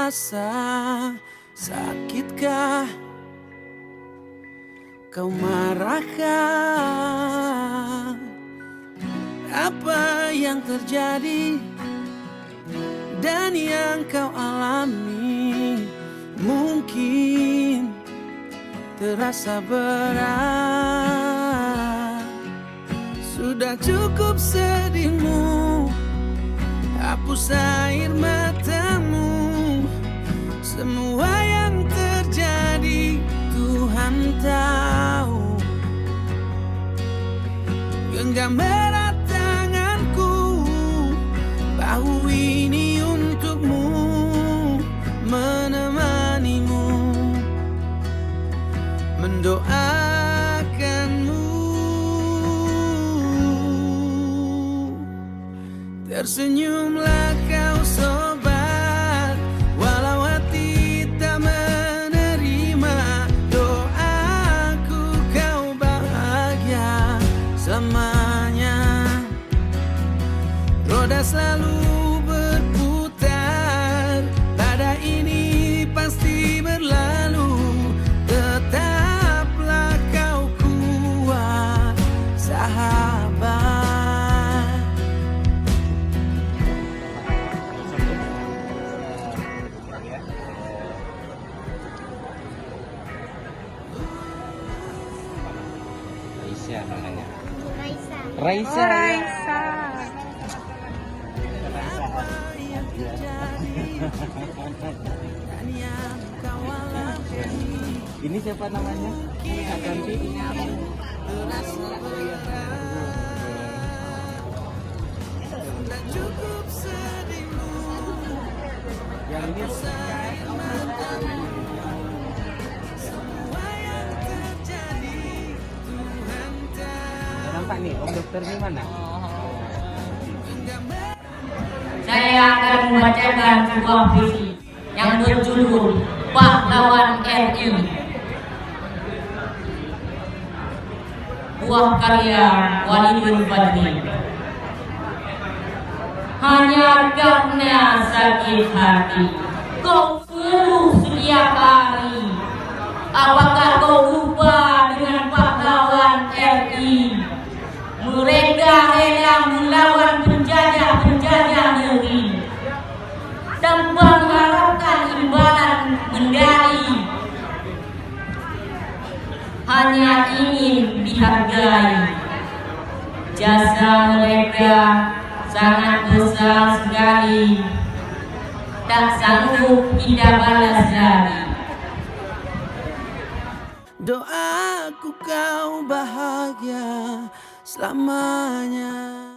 terasa? Sakitkah? Kau marahkah? Apa yang terjadi dan yang kau alami mungkin terasa berat. Sudah cukup sedihmu, hapus air matamu. Semua yang terjadi Tuhan tahu. Genggam erat tanganku, bahu ini untukmu, menemanimu, mendoakanmu. Tersenyumlah kau sobat, walau hati tak menerima. Doaku kau bahagia selamanya. Roda selalu berputar, badai ini pasti berlalu. Tetaplah kau kuat, sahabat. Raisa namanya. Raisa. Raisa. Oh, Raisa. Apa yang terjadi dan yang kau alami Ini siapa namanya? Kak Cantik. terasa berat. Sudah cukup sedihmu, Yang ini air matamu. Semua yang terjadi Tuhan tahu. nampak nih, Om Dokter di mana? Saya akan membacakan sebuah puisi yang berjudul Pahlawan RI. Buah karya Walidul Fadli. Hanya karena sakit hati kau ngeluh setiap hari. Apakah kau lupa dengan pahlawan RI? Mereka rela melawan penjajah-penjajah negeri tanpa mengharapkan imbalan medali, hanya ingin dihargai. Jasa mereka sangat besar sekali, tak sanggup kita balas lagi. Doaku kau bahagia selamanya.